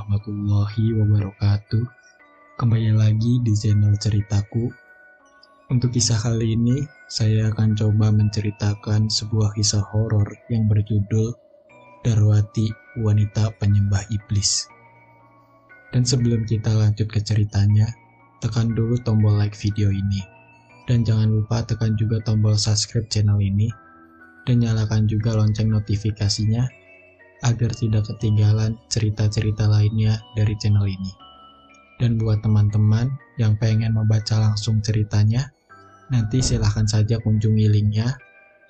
warahmatullahi wabarakatuh. Kembali lagi di channel ceritaku. Untuk kisah kali ini, saya akan coba menceritakan sebuah kisah horor yang berjudul Darwati, Wanita Penyembah Iblis. Dan sebelum kita lanjut ke ceritanya, tekan dulu tombol like video ini. Dan jangan lupa tekan juga tombol subscribe channel ini. Dan nyalakan juga lonceng notifikasinya agar tidak ketinggalan cerita-cerita lainnya dari channel ini. Dan buat teman-teman yang pengen membaca langsung ceritanya, nanti silahkan saja kunjungi linknya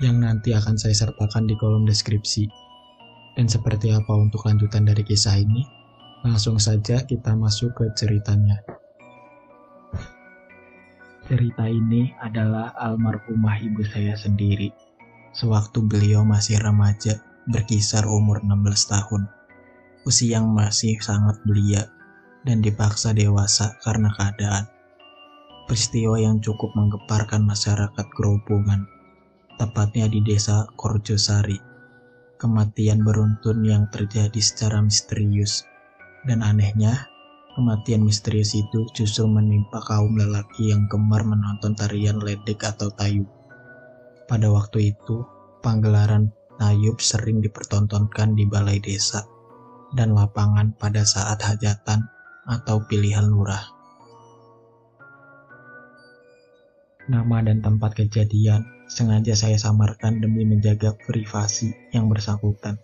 yang nanti akan saya sertakan di kolom deskripsi. Dan seperti apa untuk lanjutan dari kisah ini? Langsung saja kita masuk ke ceritanya. Cerita ini adalah almarhumah ibu saya sendiri, sewaktu beliau masih remaja, berkisar umur 16 tahun. Usia yang masih sangat belia dan dipaksa dewasa karena keadaan. Peristiwa yang cukup menggeparkan masyarakat Grobogan, tepatnya di desa Korjosari. Kematian beruntun yang terjadi secara misterius. Dan anehnya, kematian misterius itu justru menimpa kaum lelaki yang gemar menonton tarian ledek atau tayub. Pada waktu itu, panggelaran tayub sering dipertontonkan di balai desa dan lapangan pada saat hajatan atau pilihan lurah. Nama dan tempat kejadian sengaja saya samarkan demi menjaga privasi yang bersangkutan.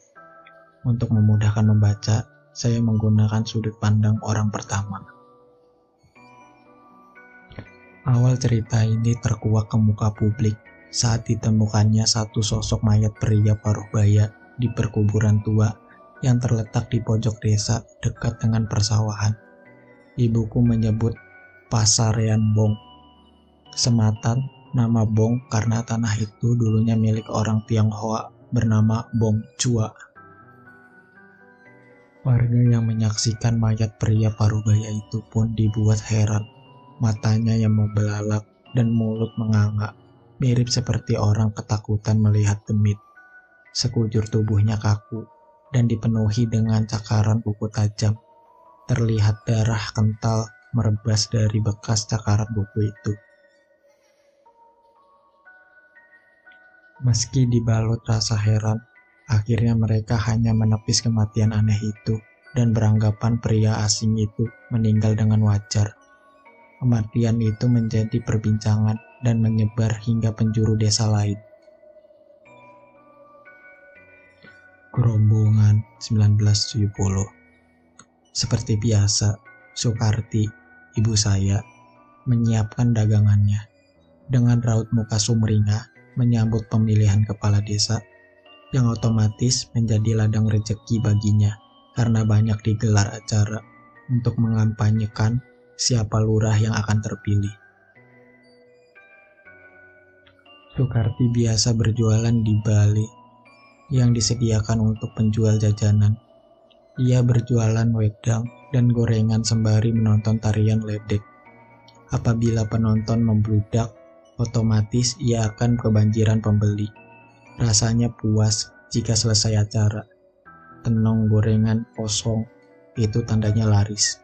Untuk memudahkan membaca, saya menggunakan sudut pandang orang pertama. Awal cerita ini terkuak ke muka publik saat ditemukannya satu sosok mayat pria paruh baya di perkuburan tua yang terletak di pojok desa dekat dengan persawahan. Ibuku menyebut Pasarean Bong. Sematan nama Bong karena tanah itu dulunya milik orang Tionghoa bernama Bong Chua. Warga yang menyaksikan mayat pria paruh baya itu pun dibuat heran. Matanya yang membelalak dan mulut menganga, mirip seperti orang ketakutan melihat demit. Sekujur tubuhnya kaku dan dipenuhi dengan cakaran buku tajam. Terlihat darah kental merebas dari bekas cakaran buku itu. Meski dibalut rasa heran, akhirnya mereka hanya menepis kematian aneh itu dan beranggapan pria asing itu meninggal dengan wajar. Kematian itu menjadi perbincangan dan menyebar hingga penjuru desa lain. Grobogan 1970. Seperti biasa, Sukarti, ibu saya, menyiapkan dagangannya. Dengan raut muka sumringah menyambut pemilihan kepala desa, yang otomatis menjadi ladang rezeki baginya karena banyak digelar acara untuk mengampanyekan siapa lurah yang akan terpilih. Sukarti biasa berjualan di Bali yang disediakan untuk penjual jajanan. Ia berjualan wedang dan gorengan sembari menonton tarian ledek. Apabila penonton membludak, otomatis ia akan kebanjiran pembeli. Rasanya puas jika selesai acara. Tenong gorengan kosong, itu tandanya laris.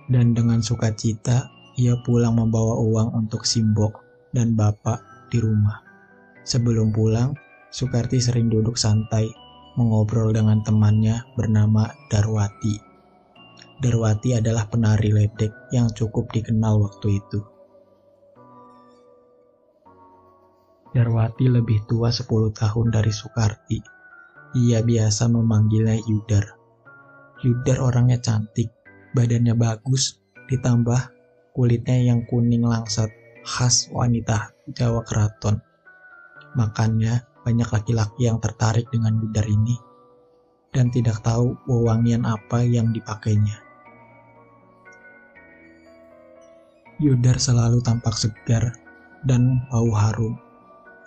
Dan dengan sukacita, ia pulang membawa uang untuk Simbok dan bapak di rumah. Sebelum pulang, Sukarti sering duduk santai, mengobrol dengan temannya bernama Darwati. Darwati adalah penari ledek yang cukup dikenal waktu itu. Darwati lebih tua 10 tahun dari Sukarti. Ia biasa memanggilnya Yudar. Yudar orangnya cantik, badannya bagus, ditambah kulitnya yang kuning langsat, khas wanita Jawa Keraton. Makanya banyak laki-laki yang tertarik dengan Yudar ini dan tidak tahu wewangian apa yang dipakainya. Yudar selalu tampak segar dan bau harum.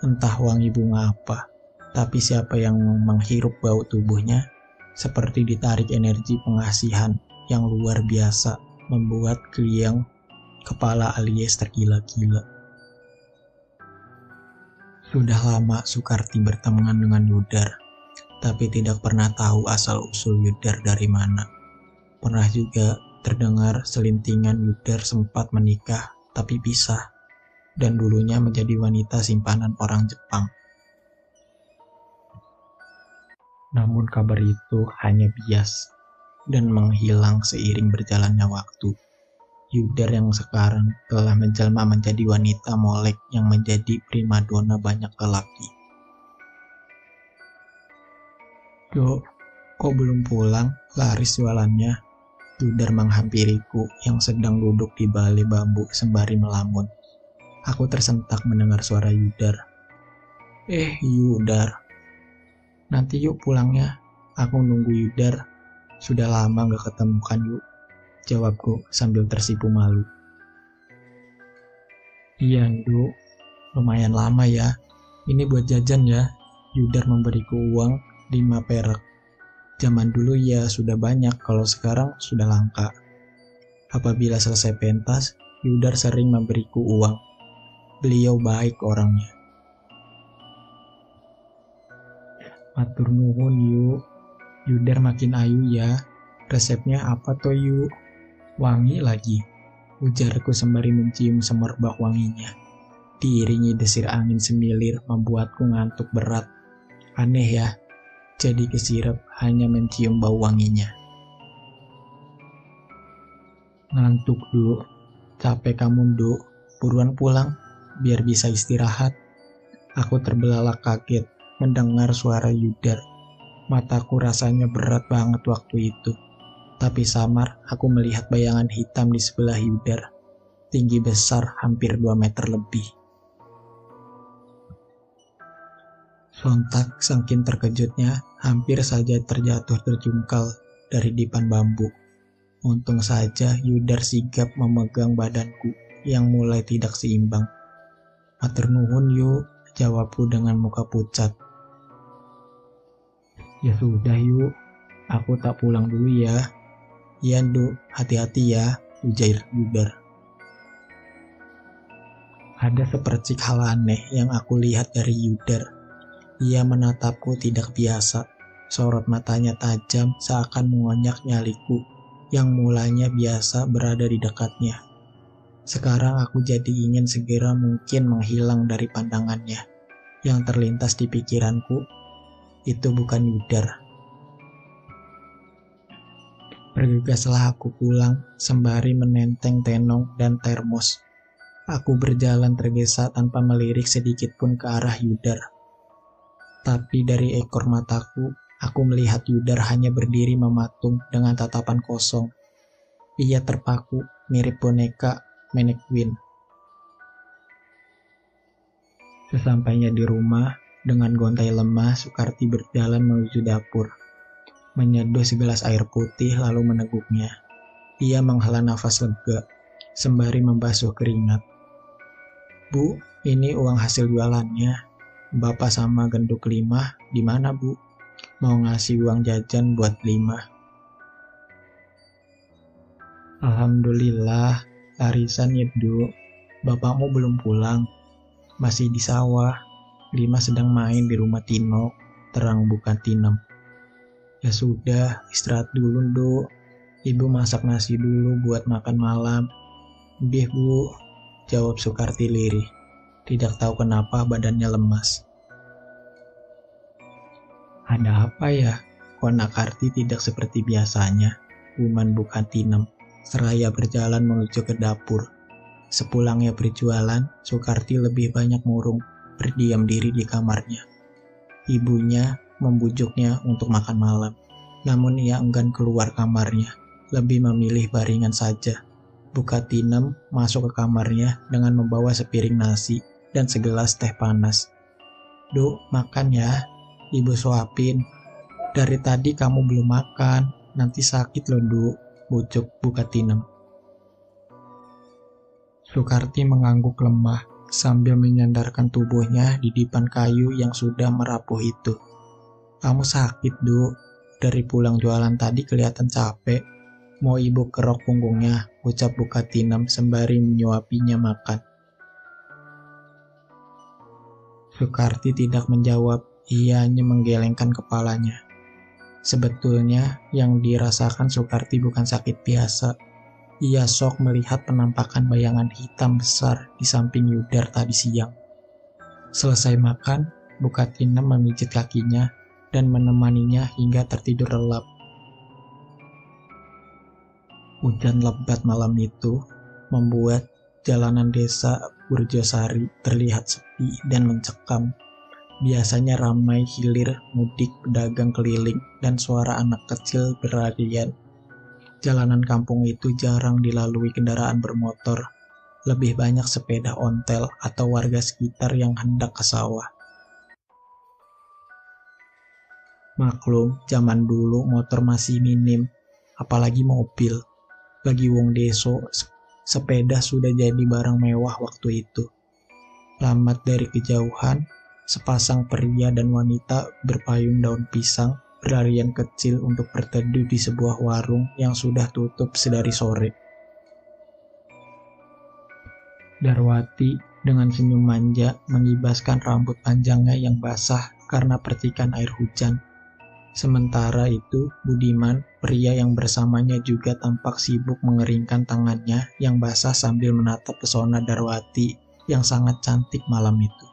Entah wangi bunga apa, tapi siapa yang menghirup bau tubuhnya seperti ditarik energi pengasihan yang luar biasa, membuat kriang kepala alias tergila-gila. Sudah lama Sukarti berteman dengan Yudar. tapi tidak pernah tahu asal-usul Yudar dari mana. Pernah juga terdengar selintingan Yudar sempat menikah tapi pisah, dan dulunya menjadi wanita simpanan orang Jepang. Namun kabar itu hanya bias dan menghilang seiring berjalannya waktu. Yudar yang sekarang telah menjelma menjadi wanita molek yang menjadi primadona banyak lelaki. "Dok, kok belum pulang? Laris jualannya." Yudar menghampiriku yang sedang duduk di balai bambu sembari melamun. Aku tersentak mendengar suara Yudar. Yudar, nanti yuk pulangnya. Aku nunggu Yudar. Sudah lama gak ketemu kan yuk, jawabku sambil tersipu malu. "Iya, Nduk. Lumayan lama ya. Ini buat jajan ya." Yudar memberiku uang 5 perak. Zaman dulu ya sudah banyak, kalau sekarang sudah langka. Apabila selesai pentas, Yudar sering memberiku uang. Beliau baik orangnya. "Matur nuwun yuk." Yudar makin ayu ya. "Resepnya apa toh yuk?" "Wangi lagi," ujarku sembari mencium semerbak wanginya. Diiringi desir angin semilir membuatku ngantuk berat. Aneh ya, jadi kesirep hanya mencium bau wanginya. "Ngantuk, Duk. Capek kamu, Duk. Buruan pulang, biar bisa istirahat." Aku terbelalak kaget mendengar suara Yudar. Mataku rasanya berat banget waktu itu. Tapi samar aku melihat bayangan hitam di sebelah Yudar. Tinggi besar hampir 2 meter lebih. Sontak saking terkejutnya, hampir saja terjatuh terjungkal dari dipan bambu. Untung saja Yudar sigap memegang badanku yang mulai tidak seimbang. "Matur nuwun yuk," jawabku dengan muka pucat. "Ya sudah yuk, aku tak pulang dulu ya." "Iya Nduk, hati-hati ya," ujar Yudar. Ada sepercik hal aneh yang aku lihat dari Yudar. Ia menatapku tidak biasa. Sorot matanya tajam seakan mengonyak nyaliku yang mulanya biasa berada di dekatnya. Sekarang aku jadi ingin segera mungkin menghilang dari pandangannya. Yang terlintas di pikiranku, itu bukan Yudar. Bergegaslah aku pulang sembari menenteng tenong dan termos. Aku berjalan tergesa tanpa melirik sedikit pun ke arah Yudar. Tapi dari ekor mataku, aku melihat Yudar hanya berdiri mematung dengan tatapan kosong. Ia terpaku mirip boneka mannequin. Sesampainya di rumah, dengan gontai lemah, Sukarti berjalan menuju dapur. Menyeduh segelas air putih lalu meneguknya. Ia menghela nafas lega, sembari membasuh keringat. "Bu, ini uang hasil jualannya. Bapak sama genduk 5, di mana Bu? Mau ngasih uang jajan buat 5. "Alhamdulillah, larisan ya Du. Bapakmu belum pulang. Masih di sawah. 5 sedang main di rumah Tino," terang bukan Tinem. "Ya sudah, istirahat dulu Du. Ibu masak nasi dulu buat makan malam." "Bih Bu," jawab Sukarti lirih. Tidak tahu kenapa badannya lemas. Ada apa ya? Kok Nakarti tidak seperti biasanya? Uman bukan Tinem. Seraya berjalan menuju ke dapur. Sepulangnya berjualan, Sukarti lebih banyak murung, berdiam diri di kamarnya. Ibunya membujuknya untuk makan malam. Namun ia enggan keluar kamarnya, lebih memilih baringan saja. Buka Tinem masuk ke kamarnya dengan membawa sepiring nasi dan segelas teh panas. "Duk, makan ya. Ibu suapin. Dari tadi kamu belum makan. Nanti sakit loh, Duk," bujuk Buka Tinem. Sukarti mengangguk lemah sambil menyandarkan tubuhnya di dipan kayu yang sudah merapuh itu. "Kamu sakit, Duk. Dari pulang jualan tadi kelihatan capek. Mau ibu kerok punggungnya," ucap Buka Tinem sembari menyuapinya makan. Sukarti tidak menjawab, Ia hanya menggelengkan kepalanya. Sebetulnya yang dirasakan Soekarti bukan sakit biasa. Ia shock melihat penampakan bayangan hitam besar di samping Yudar tadi siang. Selesai makan, Bu Katina memijit kakinya dan menemaninya hingga tertidur lelap. Hujan lebat malam itu membuat jalanan desa Burjosari terlihat sepi dan mencekam. Biasanya ramai hilir mudik pedagang keliling dan suara anak kecil berlarian. Jalanan kampung itu jarang dilalui kendaraan bermotor. Lebih banyak sepeda ontel atau warga sekitar yang hendak ke sawah. Maklum, zaman dulu motor masih minim, apalagi mobil. Bagi wong deso, sepeda sudah jadi barang mewah waktu itu. Lambat dari kejauhan, sepasang pria dan wanita berpayung daun pisang berlarian kecil untuk berteduh di sebuah warung yang sudah tutup sedari sore. Darwati dengan senyum manja mengibaskan rambut panjangnya yang basah karena percikan air hujan. Sementara itu, Budiman, pria yang bersamanya juga tampak sibuk mengeringkan tangannya yang basah sambil menatap pesona Darwati yang sangat cantik malam itu.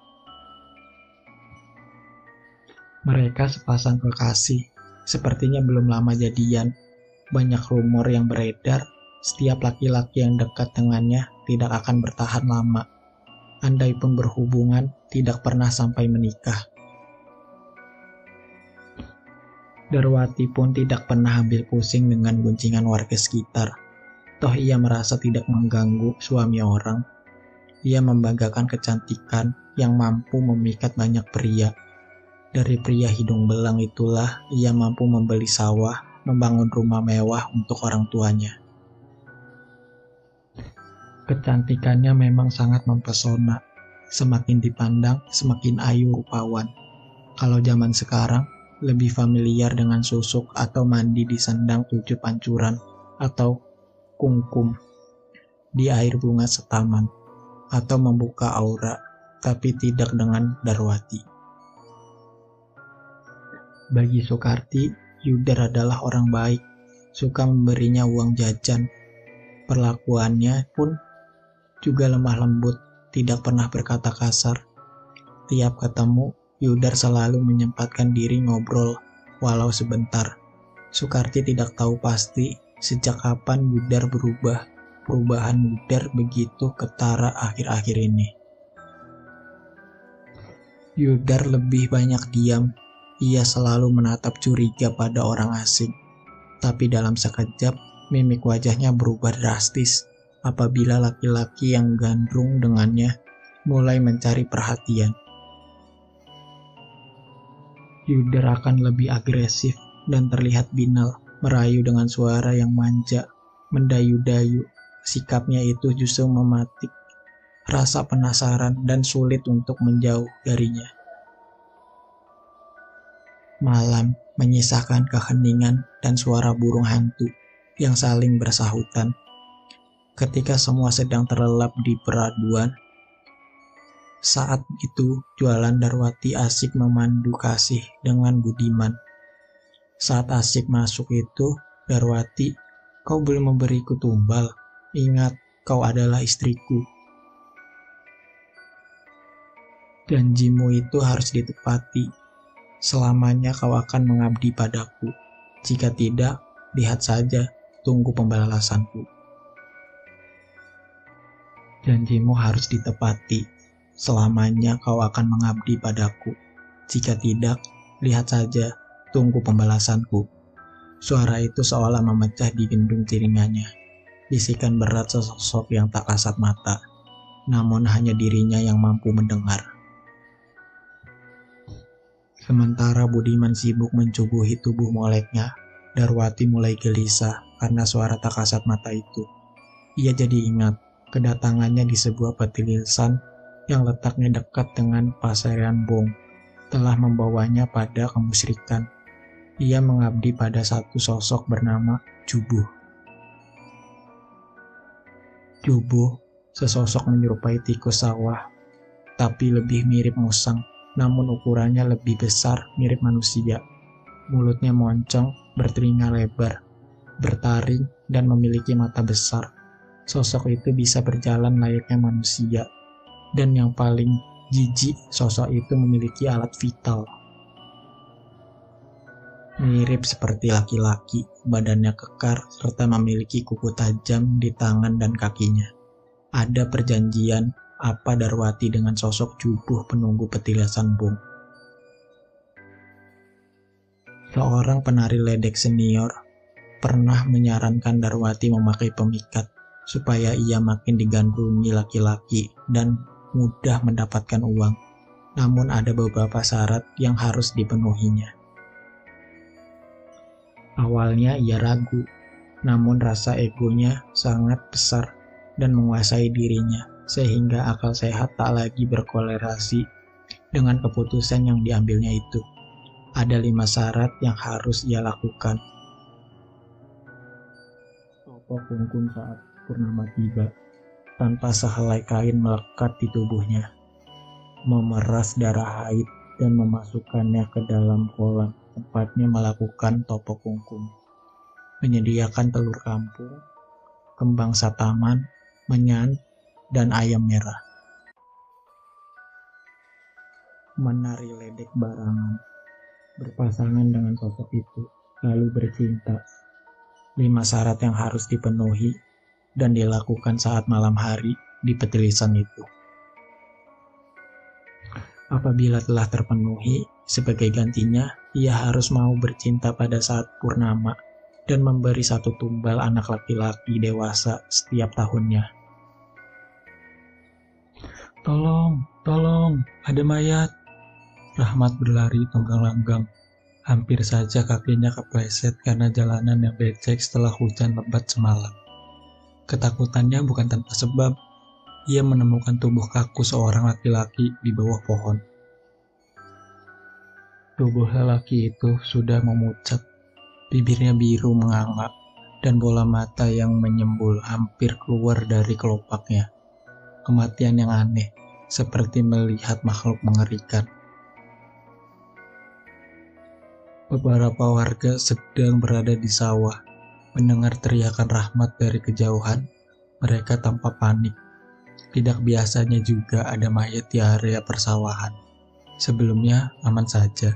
Mereka sepasang kekasih, sepertinya belum lama jadian. Banyak rumor yang beredar, setiap laki-laki yang dekat dengannya tidak akan bertahan lama. Andai pun berhubungan, tidak pernah sampai menikah. Darwati pun tidak pernah ambil pusing dengan guncingan warga sekitar. Toh ia merasa tidak mengganggu suami orang. Ia membanggakan kecantikan yang mampu memikat banyak pria. Dari pria hidung belang itulah ia mampu membeli sawah, membangun rumah mewah untuk orang tuanya. Kecantikannya memang sangat mempesona. Semakin dipandang, semakin ayu rupawan. Kalau zaman sekarang, lebih familiar dengan susuk atau mandi di sendang 7 pancuran atau kungkum di air bunga setaman atau membuka aura, tapi tidak dengan Darwati. Bagi Soekarti, Yudar adalah orang baik, suka memberinya uang jajan. Perlakuannya pun juga lemah lembut, tidak pernah berkata kasar. Tiap ketemu, Yudar selalu menyempatkan diri ngobrol, walau sebentar. Soekarti tidak tahu pasti sejak kapan Yudar berubah. Perubahan Yudar begitu ketara akhir-akhir ini. Yudar lebih banyak diam. Ia selalu menatap curiga pada orang asing. Tapi dalam sekejap, mimik wajahnya berubah drastis apabila laki-laki yang gandrung dengannya mulai mencari perhatian. Yudar akan lebih agresif dan terlihat binal, merayu dengan suara yang manja, mendayu-dayu. Sikapnya itu justru mematik rasa penasaran dan sulit untuk menjauh darinya. Malam menyisakan keheningan dan suara burung hantu yang saling bersahutan. Ketika semua sedang terlelap di peraduan, saat itu jualan Darwati asik memandu kasih dengan Budiman. Saat asik masuk itu, Darwati, kau belum memberiku tumbal. Ingat, kau adalah istriku. Janjimu itu harus ditepati. Selamanya kau akan mengabdi padaku. Jika tidak, lihat saja, tunggu pembalasanku. Janjimu harus ditepati. Selamanya kau akan mengabdi padaku. Jika tidak, lihat saja, tunggu pembalasanku. Suara itu seolah memecah di gendung telinganya. Bisikan berat sesosok yang tak kasat mata, namun hanya dirinya yang mampu mendengar. Sementara Budiman sibuk mencubuhi tubuh moleknya, Darwati mulai gelisah karena suara tak kasat mata itu. Ia jadi ingat kedatangannya di sebuah petilisan yang letaknya dekat dengan Pasarian Bong telah membawanya pada kemusyrikan. Ia mengabdi pada satu sosok bernama Jubuh. Jubuh, sesosok menyerupai tikus sawah, tapi lebih mirip musang, namun ukurannya lebih besar, mirip manusia. Mulutnya moncong, bertelinga lebar, bertaring, dan memiliki mata besar. Sosok itu bisa berjalan layaknya manusia. Dan yang paling jijik, sosok itu memiliki alat vital. Mirip seperti laki-laki, badannya kekar, serta memiliki kuku tajam di tangan dan kakinya. Ada perjanjian apa Darwati dengan sosok jubuh penunggu petilasan bom. Seorang penari ledek senior pernah menyarankan Darwati memakai pemikat supaya ia makin digandrungi laki-laki dan mudah mendapatkan uang. Namun ada beberapa syarat yang harus dipenuhinya. Awalnya ia ragu, namun rasa egonya sangat besar dan menguasai dirinya, sehingga akal sehat tak lagi berkolerasi dengan keputusan yang diambilnya itu. Ada 5 syarat yang harus ia lakukan. Topok kungkum saat purnama tiba, tanpa sehelai kain melekat di tubuhnya, memeras darah haid dan memasukkannya ke dalam kolam, tempatnya melakukan topok kungkum, menyediakan telur kampung, kembang sataman, menyan, dan ayam merah. Menari ledek barangan, berpasangan dengan sosok itu, lalu bercinta. 5 syarat yang harus dipenuhi dan dilakukan saat malam hari di petilisan itu. Apabila telah terpenuhi, sebagai gantinya, ia harus mau bercinta pada saat purnama dan memberi 1 tumbal anak laki-laki dewasa setiap tahunnya. Tolong, ada mayat. Rahmat berlari tunggang-langgang. Hampir saja kakinya kepleset karena jalanan yang becek setelah hujan lebat semalam. Ketakutannya bukan tanpa sebab. Ia menemukan tubuh kaku seorang laki-laki di bawah pohon. Tubuh lelaki itu sudah memucat, bibirnya biru menganga, dan bola mata yang menyembul hampir keluar dari kelopaknya. Kematian yang aneh, seperti melihat makhluk mengerikan. Beberapa warga sedang berada di sawah, mendengar teriakan Rahmat dari kejauhan. Mereka tampak panik. Tidak biasanya juga ada mayat di area persawahan. Sebelumnya aman saja,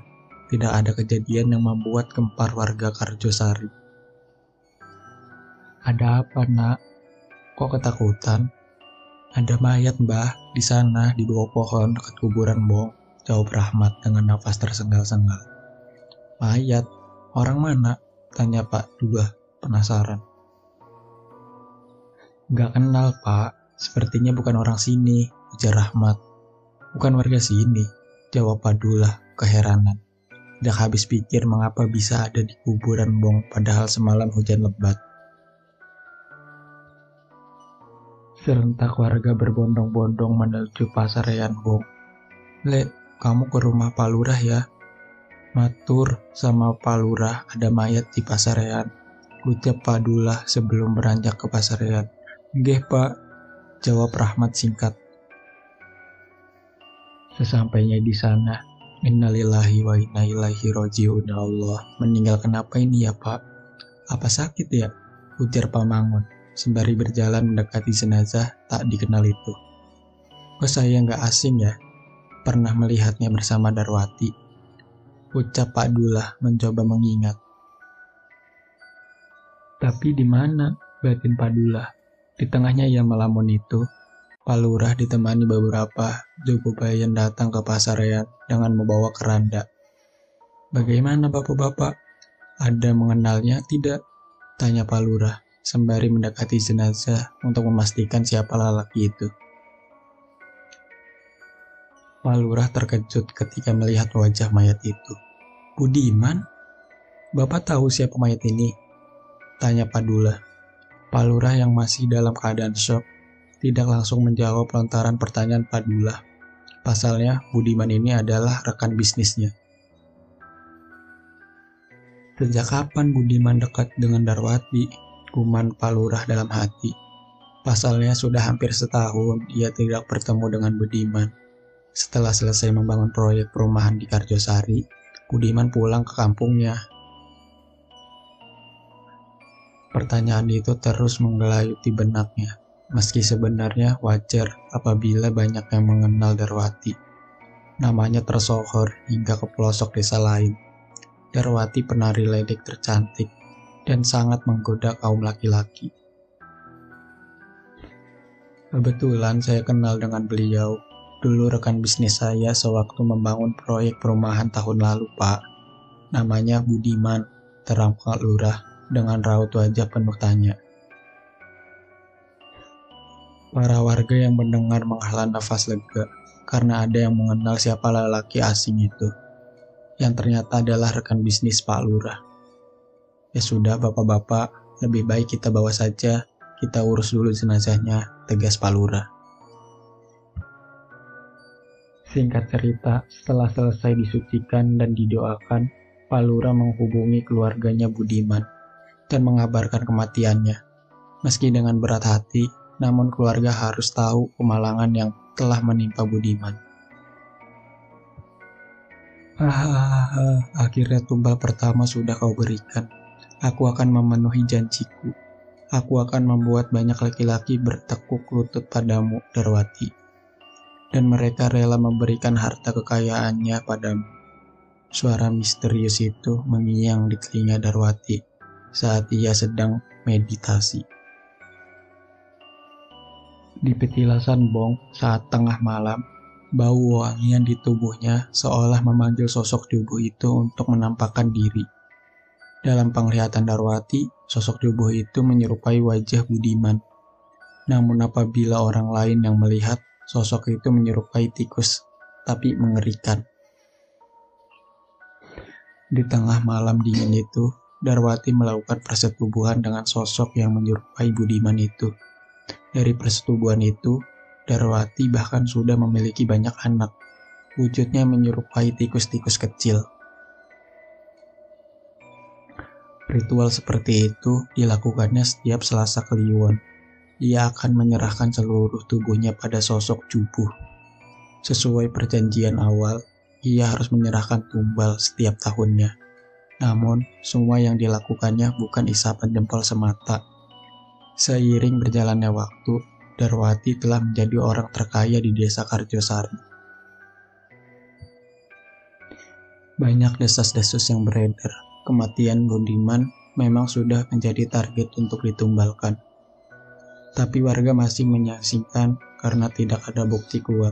tidak ada kejadian yang membuat gempar warga Karjosari. Ada apa, nak? Kok ketakutan? Ada mayat, mbah, di sana di bawah pohon dekat kuburan Bong, jawab Rahmat dengan nafas tersengal-sengal. Mayat? Orang mana? Tanya Pak Dua, penasaran. Gak kenal, Pak. Sepertinya bukan orang sini, ujar Rahmat. Bukan warga sini, jawab Padula keheranan. Tidak habis pikir mengapa bisa ada di kuburan Bong padahal semalam hujan lebat. Serentak warga berbondong-bondong menuju Pasarean Bong. Lek, kamu ke rumah Pak Lurah ya? Matur sama Pak Lurah ada mayat di Pasarean, ucap Padula sebelum beranjak ke Pasarean. Nggih, Pak, jawab Rahmat singkat. Sesampainya di sana, innalillahi wa inna ilaihi raji'un. Allah, meninggal kenapa ini ya, Pak? Apa sakit ya? Ujar Pak Mangun, sembari berjalan mendekati jenazah tak dikenal itu. Kok saya nggak asing ya? Pernah melihatnya bersama Darwati, ucap Pak Dullah mencoba mengingat. Tapi di mana? Batin Pak Dullah. Di tengahnya ia melamun itu, Pak Lurah ditemani beberapa Jogobayan datang ke Pasarean dengan membawa keranda. Bagaimana bapak-bapak? Ada mengenalnya tidak? Tanya Pak Lurah, sembari mendekati jenazah untuk memastikan siapa lelaki itu. Pak Lurah terkejut ketika melihat wajah mayat itu. Budiman? Bapak tahu siapa mayat ini? Tanya Pak Dullah. Pak Lurah yang masih dalam keadaan syok tidak langsung menjawab lontaran pertanyaan Pak Dullah. Pasalnya, Budiman ini adalah rekan bisnisnya. Sejak kapan Budiman dekat dengan Darwati? Kuman Pak Lurah dalam hati. Pasalnya sudah hampir setahun ia tidak bertemu dengan Budiman. Setelah selesai membangun proyek perumahan di Karjosari, Budiman pulang ke kampungnya. Pertanyaan itu terus menggelayuti benaknya, meski sebenarnya wajar apabila banyak yang mengenal Darwati. Namanya tersohor hingga ke pelosok desa lain. Darwati penari ledek tercantik dan sangat menggoda kaum laki-laki. Kebetulan saya kenal dengan beliau. Dulu rekan bisnis saya sewaktu membangun proyek perumahan tahun lalu, Pak. Namanya Budiman, terang Pak Lurah dengan raut wajah penuh tanya. Para warga yang mendengar menghela nafas lega karena ada yang mengenal siapa lelaki asing itu, yang ternyata adalah rekan bisnis Pak Lurah. Ya sudah, bapak-bapak, lebih baik kita bawa saja, kita urus dulu jenazahnya, tegas Pak Lurah. Singkat cerita, setelah selesai disucikan dan didoakan, Pak Lurah menghubungi keluarganya Budiman dan mengabarkan kematiannya. Meski dengan berat hati, namun keluarga harus tahu kemalangan yang telah menimpa Budiman. Akhirnya tumbal pertama sudah kau berikan. Aku akan memenuhi janjiku. Aku akan membuat banyak laki-laki bertekuk lutut padamu, Darwati. Dan mereka rela memberikan harta kekayaannya padamu. Suara misterius itu mengiang di telinga Darwati saat ia sedang meditasi. Di petilasan bong saat tengah malam, bau wangian di tubuhnya seolah memanggil sosok tubuh itu untuk menampakkan diri. Dalam penglihatan Darwati, sosok tubuh itu menyerupai wajah Budiman. Namun apabila orang lain yang melihat, sosok itu menyerupai tikus, tapi mengerikan. Di tengah malam dingin itu, Darwati melakukan persetubuhan dengan sosok yang menyerupai Budiman itu. Dari persetubuhan itu, Darwati bahkan sudah memiliki banyak anak. Wujudnya menyerupai tikus-tikus kecil. Ritual seperti itu dilakukannya setiap Selasa Kliwon. Ia akan menyerahkan seluruh tubuhnya pada sosok Jubuh. Sesuai perjanjian awal, ia harus menyerahkan tumbal setiap tahunnya. Namun, semua yang dilakukannya bukan isapan jempol semata. Seiring berjalannya waktu, Darwati telah menjadi orang terkaya di desa Karjosari. Banyak desas-desus yang beredar. Kematian Budiman memang sudah menjadi target untuk ditumbalkan. Tapi warga masih menyaksikan karena tidak ada bukti kuat.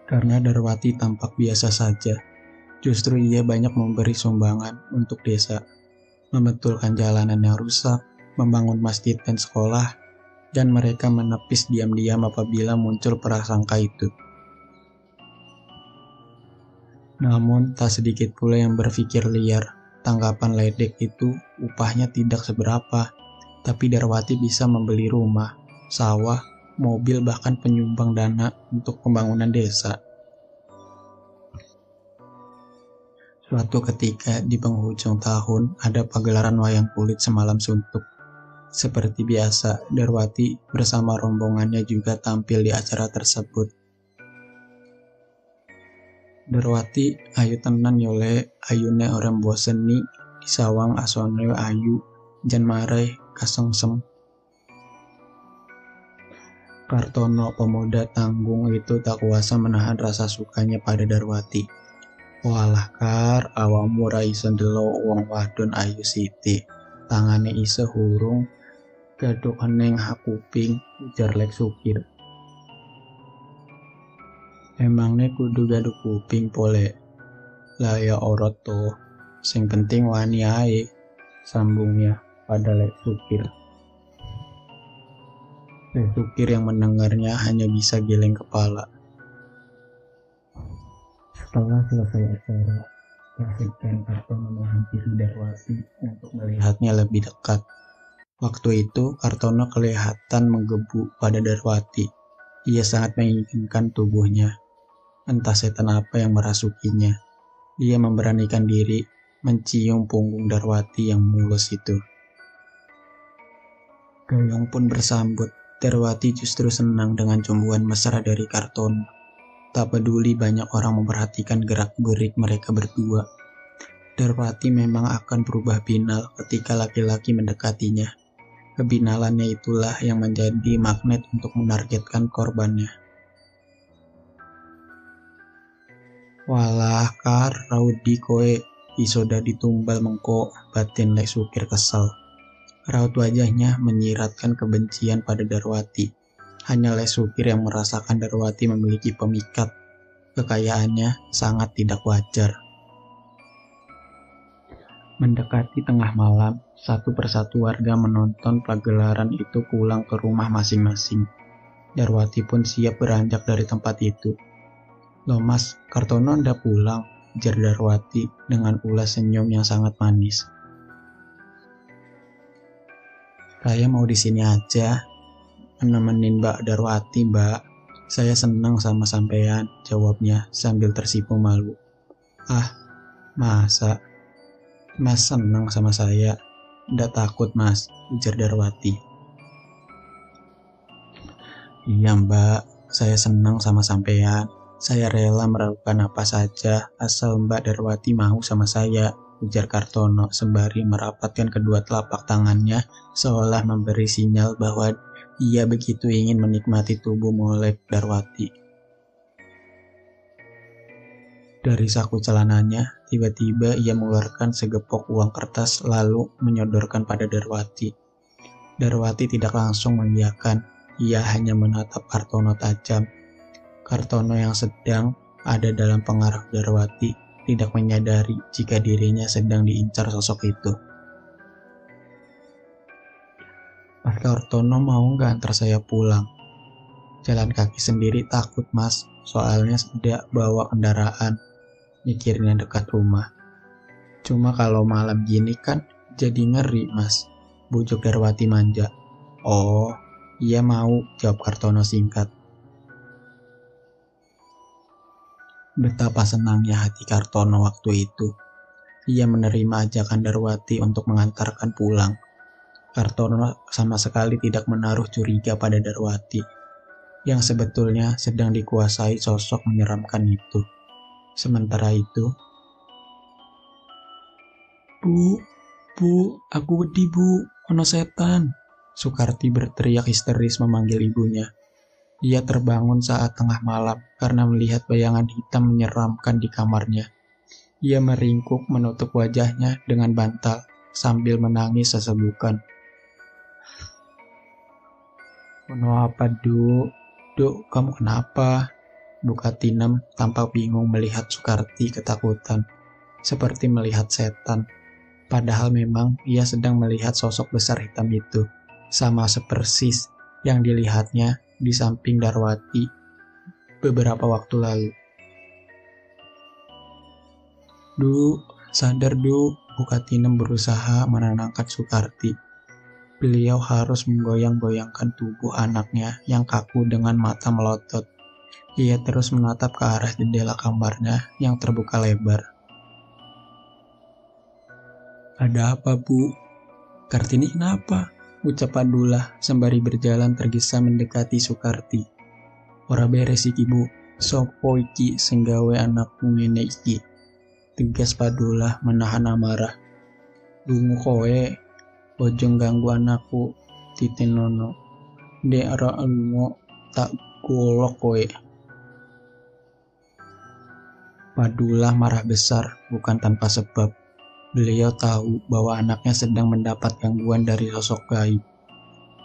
Karena Darwati tampak biasa saja, justru ia banyak memberi sumbangan untuk desa, membetulkan jalanan yang rusak, membangun masjid dan sekolah, dan mereka menepis diam-diam apabila muncul prasangka itu. Namun, tak sedikit pula yang berpikir liar, tanggapan ledek itu upahnya tidak seberapa, tapi Darwati bisa membeli rumah, sawah, mobil, bahkan penyumbang dana untuk pembangunan desa. Suatu ketika di penghujung tahun ada pagelaran wayang kulit semalam suntuk. Seperti biasa, Darwati bersama rombongannya juga tampil di acara tersebut. Darwati ayu tenan yole ayune orang boseni disawang asone ayu jan marai kasengsem. Kartono pemuda tanggung itu tak kuasa menahan rasa sukanya pada Darwati. Walah Kar, awakmu ra iso ndelok wong wadon ayu siti. Tangane iso hurung gaduk heneng hakuping ujar Lek Sukir. Emangnya kudu gaduk kuping pole. Lah ya orot toh, sing penting wani ae, sambungnya pada Lek Sukir. Lek Sukir yang mendengarnya hanya bisa geleng kepala. Setelah selesai acara, Rasid dan Kartono menghampiri Darwati untuk melihatnya lebih dekat. Waktu itu, Kartono kelihatan menggebu pada Darwati. Ia sangat menginginkan tubuhnya. Entah setan apa yang merasukinya. Dia memberanikan diri mencium punggung Darwati yang mulus itu. Gayung pun bersambut, Darwati justru senang dengan cumbuan mesra dari Kartono. Tak peduli banyak orang memperhatikan gerak-gerik mereka berdua. Darwati memang akan berubah binal ketika laki-laki mendekatinya. Kebinalannya itulah yang menjadi magnet untuk menargetkan korbannya. Walah kar, raudi koe, isoda ditumbal mengko, batin Lek Sukir kesal. Raut wajahnya menyiratkan kebencian pada Darwati. Hanya Lek Sukir yang merasakan Darwati memiliki pemikat. Kekayaannya sangat tidak wajar. Mendekati tengah malam, satu persatu warga menonton pagelaran itu pulang ke rumah masing-masing. Darwati pun siap beranjak dari tempat itu. Loh mas, Kartono ndak pulang, ujar Darwati dengan ulas senyum yang sangat manis. Saya mau di sini aja, menemenin Mbak Darwati, Mbak. Saya senang sama sampean, jawabnya sambil tersipu malu. Ah, masa? Mas senang sama saya? Ndak takut mas, ujar Darwati. Iya Mbak, saya senang sama sampean. Saya rela melakukan apa saja asal Mbak Darwati mau sama saya, ujar Kartono sembari merapatkan kedua telapak tangannya seolah memberi sinyal bahwa ia begitu ingin menikmati tubuh molek Darwati. Dari saku celananya, tiba-tiba ia mengeluarkan segepok uang kertas lalu menyodorkan pada Darwati. Darwati tidak langsung mengiyakan, ia hanya menatap Kartono tajam. Kartono yang sedang ada dalam pengaruh Darwati tidak menyadari jika dirinya sedang diincar sosok itu. Mas Kartono mau nggak antar saya pulang? Jalan kaki sendiri takut mas, soalnya tidak bawa kendaraan. Mikirnya dekat rumah. Cuma kalau malam gini kan jadi ngeri mas, bujuk Darwati manja. Oh, iya mau, jawab Kartono singkat. Betapa senangnya hati Kartono waktu itu. Ia menerima ajakan Darwati untuk mengantarkan pulang. Kartono sama sekali tidak menaruh curiga pada Darwati, yang sebetulnya sedang dikuasai sosok menyeramkan itu. Sementara itu, Bu, aku wedi bu, ono setan. Sukarti berteriak histeris memanggil ibunya. Ia terbangun saat tengah malam karena melihat bayangan hitam menyeramkan di kamarnya. Ia meringkuk menutup wajahnya dengan bantal sambil menangis sesegukan. Ono apa, Duk? Duk, kamu kenapa? Bu Katinem tampak bingung melihat Sukarti ketakutan, seperti melihat setan. Padahal memang ia sedang melihat sosok besar hitam itu, sama sepersis yang dilihatnya di samping Darwati beberapa waktu lalu. Du, sadar Du, Bu Katinem berusaha menenangkan Sukarti. Beliau harus menggoyang-goyangkan tubuh anaknya yang kaku dengan mata melotot. Ia terus menatap ke arah jendela kamarnya yang terbuka lebar. Ada apa Bu? Kartini kenapa? Ucap Abdullah sembari berjalan tergesa mendekati Sukarti. Ora beres iki Bu, sopo iki senggawe anakku ngene iki. Tegas Padullah menahan amarah. Dungu kowe, ojo ganggu anakku, Titinono. Dek ora lungo tak golok kowe. Padullah marah besar bukan tanpa sebab. Beliau tahu bahwa anaknya sedang mendapat gangguan dari sosok gaib.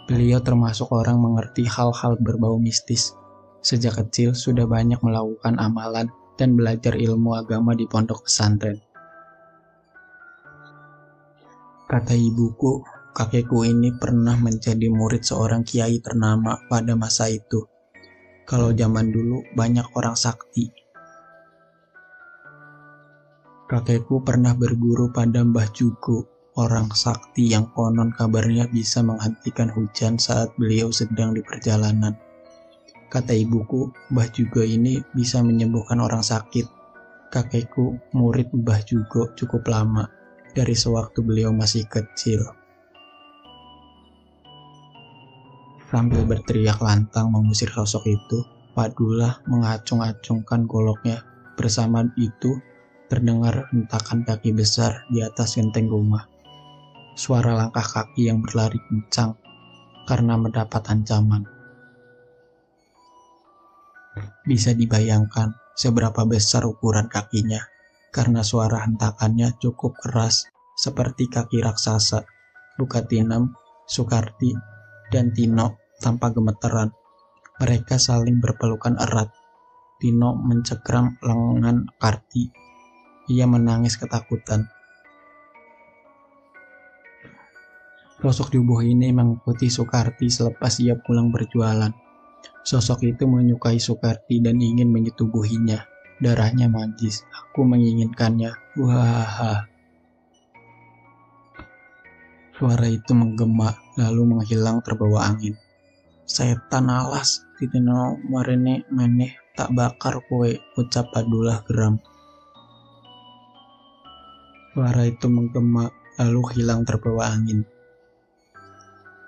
Beliau termasuk orang mengerti hal-hal berbau mistis. Sejak kecil sudah banyak melakukan amalan dan belajar ilmu agama di pondok pesantren. Kata ibuku, kakekku ini pernah menjadi murid seorang kiai ternama pada masa itu. Kalau zaman dulu banyak orang sakti. Kakekku pernah berguru pada Mbah Jugo, orang sakti yang konon kabarnya bisa menghentikan hujan saat beliau sedang di perjalanan. Kata ibuku, Mbah Jugo ini bisa menyembuhkan orang sakit. Kakekku murid Mbah Jugo cukup lama, dari sewaktu beliau masih kecil. Sambil berteriak lantang mengusir sosok itu, Padula mengacung-acungkan goloknya. Bersama itu, terdengar hentakan kaki besar di atas genteng rumah. Suara langkah kaki yang berlari kencang karena mendapat ancaman. Bisa dibayangkan seberapa besar ukuran kakinya, karena suara hentakannya cukup keras seperti kaki raksasa. Bukatinem, Sukarti, dan Tino tanpa gemeteran. Mereka saling berpelukan erat. Tino mencengkram lengan Karti. Ia menangis ketakutan. Sosok juboh ini mengikuti Sukarti selepas ia pulang berjualan. Sosok itu menyukai Sukarti dan ingin menyetubuhinya. Darahnya magis. Aku menginginkannya. Wah. Suara itu menggema, lalu menghilang terbawa angin. Setan alas, titino marene maneh tak bakar kowe, ucap Padula geram. Suara itu menggema, lalu hilang terbawa angin.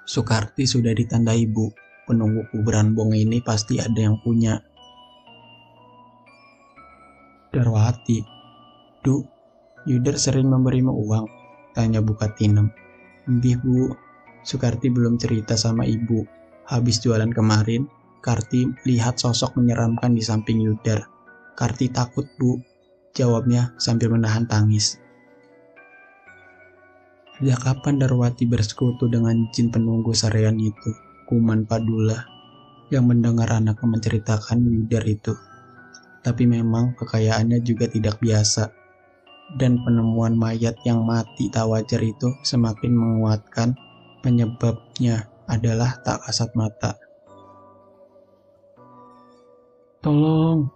Sukarti sudah ditandai Bu. Penunggu kuburan bong ini pasti ada yang punya. Darwati, Du, Yudar sering memberimu uang? Tanya Bukatinem. Mbih Bu, Sukarti belum cerita sama ibu. Habis jualan kemarin, Karti lihat sosok menyeramkan di samping Yudar. Karti takut Bu, jawabnya sambil menahan tangis. Sejak kapan Darwati bersekutu dengan jin penunggu sarean itu? Kuman Padula yang mendengar anaknya menceritakan Yudar itu. Tapi memang kekayaannya juga tidak biasa. Dan penemuan mayat yang mati tak wajar itu semakin menguatkan penyebabnya adalah tak kasat mata. Tolong,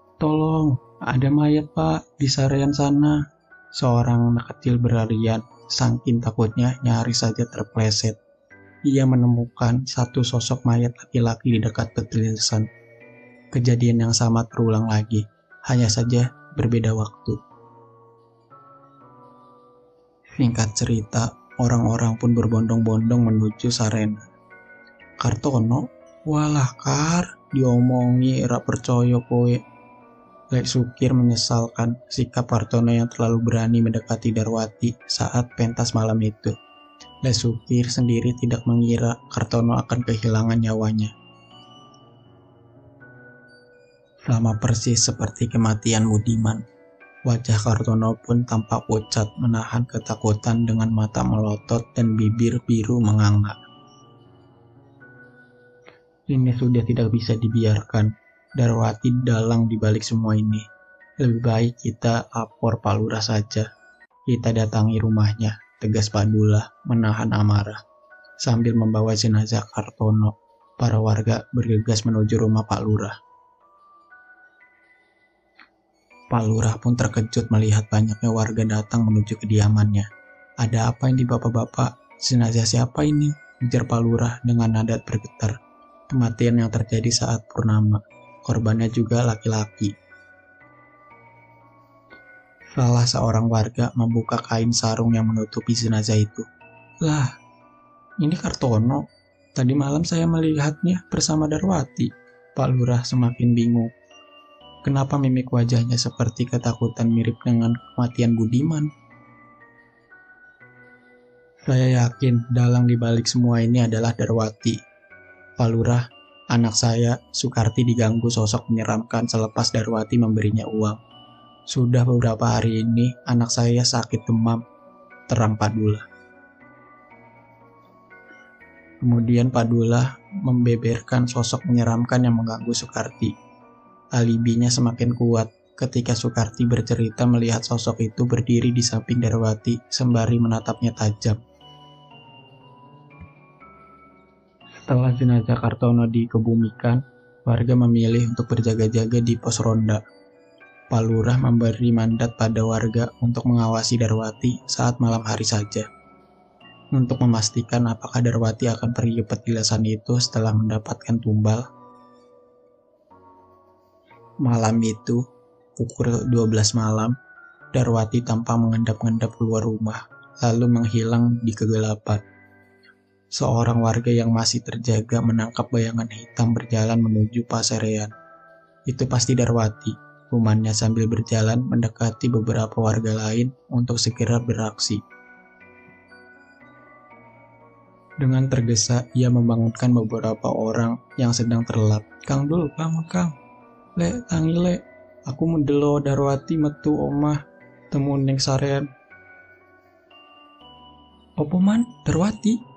ada mayat Pak di sarean sana. Seorang anak kecil berlarian, saking takutnya nyaris saja terpleset. Ia menemukan satu sosok mayat laki-laki di dekat petilasan. Kejadian yang sama terulang lagi, hanya saja berbeda waktu. Singkat cerita, orang-orang pun berbondong-bondong menuju sarena. Kartono, walah Kar, diomongi rak percaya kowe. Lek Sukir menyesalkan sikap Kartono yang terlalu berani mendekati Darwati saat pentas malam itu. Lek Sukir sendiri tidak mengira Kartono akan kehilangan nyawanya. Sama persis seperti kematian Budiman. Wajah Kartono pun tampak pucat, menahan ketakutan dengan mata melotot dan bibir biru menganga. Ini sudah tidak bisa dibiarkan. Darwati dalang dibalik semua ini. Lebih baik kita lapor Pak Lurah saja. Kita datangi rumahnya, tegas Padula menahan amarah. Sambil membawa jenazah Kartono, para warga bergegas menuju rumah Pak Lurah. Pak Lurah pun terkejut melihat banyaknya warga datang menuju kediamannya. Ada apa ini bapak-bapak? Jenazah siapa ini? Ujar Pak Lurah dengan nada bergetar. Kematian yang terjadi saat purnama. Korbannya juga laki-laki. Salah seorang warga membuka kain sarung yang menutupi jenazah itu. Lah, ini Kartono. Tadi malam saya melihatnya bersama Darwati. Pak Lurah semakin bingung. Kenapa mimik wajahnya seperti ketakutan mirip dengan kematian Budiman? Saya yakin dalang dibalik semua ini adalah Darwati. Pak Lurah, anak saya, Sukarti diganggu sosok menyeramkan selepas Darwati memberinya uang. Sudah beberapa hari ini anak saya sakit demam, terang Padula. Kemudian Padula membeberkan sosok menyeramkan yang mengganggu Sukarti. Alibinya semakin kuat ketika Sukarti bercerita melihat sosok itu berdiri di samping Darwati sembari menatapnya tajam. Setelah jenazah Kartono dikebumikan, warga memilih untuk berjaga-jaga di pos ronda. Pak Lurah memberi mandat pada warga untuk mengawasi Darwati saat malam hari saja. Untuk memastikan apakah Darwati akan pergi ke petilasan itu setelah mendapatkan tumbal. Malam itu, pukul 12 malam, Darwati tampak mengendap-endap keluar rumah, lalu menghilang di kegelapan. Seorang warga yang masih terjaga menangkap bayangan hitam berjalan menuju Pasarean. Itu pasti Darwati, umannya sambil berjalan mendekati beberapa warga lain untuk segera beraksi. Dengan tergesa, ia membangunkan beberapa orang yang sedang terlelap. "Kang Dul, bangun Kang. Lek, tangi lek. Aku mendelo Darwati metu omah. Temu ning sarean." "Opo man, Darwati?"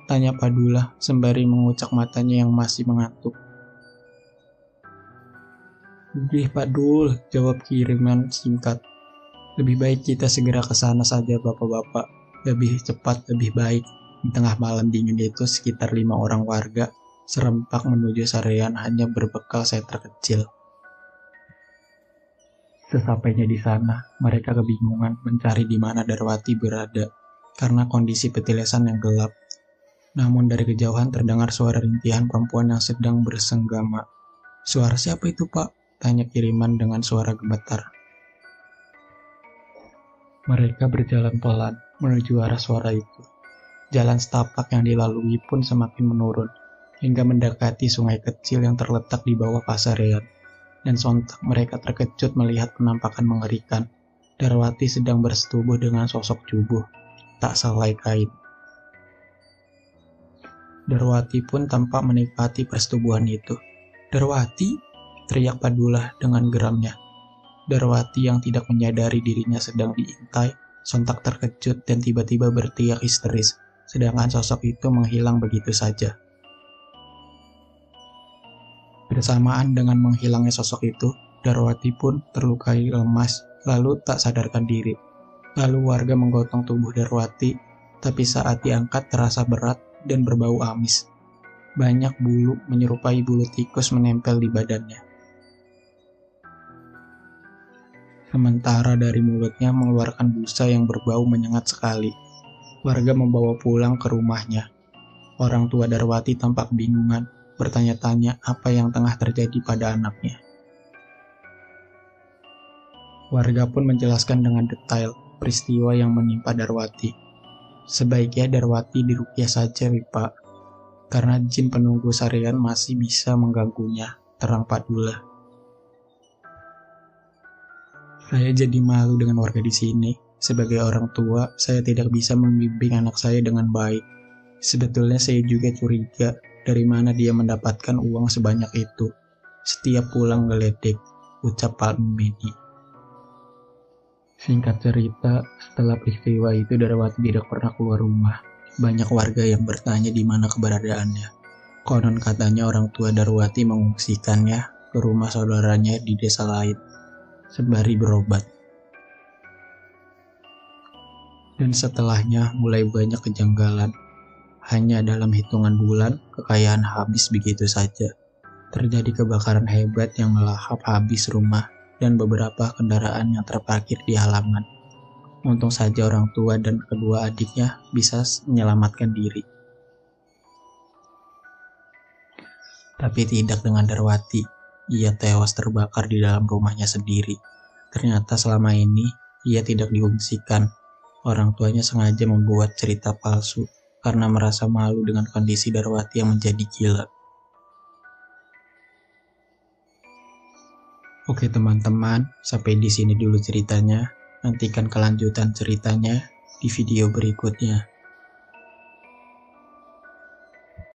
tanya Padula sembari mengucak matanya yang masih mengantuk. "Gih Pak Dul," jawab kiriman singkat. "Lebih baik kita segera ke sana saja bapak-bapak. Lebih cepat, lebih baik." Di tengah malam dingin itu sekitar 5 orang warga serempak menuju sarean hanya berbekal seter kecil. Sesampainya di sana, mereka kebingungan mencari di mana Darwati berada karena kondisi petilesan yang gelap. Namun dari kejauhan terdengar suara rintihan perempuan yang sedang bersenggama. "Suara siapa itu, Pak?" tanya kiriman dengan suara gemetar. Mereka berjalan pelan menuju arah suara itu. Jalan setapak yang dilalui pun semakin menurun, hingga mendekati sungai kecil yang terletak di bawah Pasarean. Dan sontak mereka terkejut melihat penampakan mengerikan. Darwati sedang bersetubuh dengan sosok cubuh, tak selai kain. Darwati pun tampak menikmati persetubuhan itu. "Darwati!" teriak Padula dengan geramnya. Darwati yang tidak menyadari dirinya sedang diintai, sontak terkejut dan tiba-tiba berteriak histeris, sedangkan sosok itu menghilang begitu saja. Bersamaan dengan menghilangnya sosok itu, Darwati pun terlukai lemas, lalu tak sadarkan diri. Lalu warga menggotong tubuh Darwati, tapi saat diangkat terasa berat dan berbau amis. Banyak bulu menyerupai bulu tikus menempel di badannya. Sementara dari mulutnya mengeluarkan busa yang berbau menyengat sekali. Warga membawa pulang ke rumahnya. Orang tua Darwati tampak bingungan, bertanya-tanya apa yang tengah terjadi pada anaknya. Warga pun menjelaskan dengan detail peristiwa yang menimpa Darwati. "Sebaiknya Darwati diruqyah saja, Pak, karena jin penunggu sarean masih bisa mengganggunya," terang Padula. "Saya jadi malu dengan warga di sini. Sebagai orang tua, saya tidak bisa membimbing anak saya dengan baik. Sebetulnya saya juga curiga dari mana dia mendapatkan uang sebanyak itu. Setiap pulang ngeledek," ucap Pak Medi. Singkat cerita, setelah peristiwa itu Darwati tidak pernah keluar rumah. Banyak warga yang bertanya di mana keberadaannya. Konon katanya orang tua Darwati mengungsikannya ke rumah saudaranya di desa lain, sembari berobat. Dan setelahnya mulai banyak kejanggalan. Hanya dalam hitungan bulan, kekayaan habis begitu saja. Terjadi kebakaran hebat yang melahap habis rumah dan beberapa kendaraan yang terparkir di halaman. Untung saja orang tua dan kedua adiknya bisa menyelamatkan diri. Tapi tidak dengan Darwati. Ia tewas terbakar di dalam rumahnya sendiri. Ternyata selama ini ia tidak diungsikan. Orang tuanya sengaja membuat cerita palsu karena merasa malu dengan kondisi Darwati yang menjadi gila. Oke teman-teman, sampai di sini dulu ceritanya. Nantikan kelanjutan ceritanya di video berikutnya.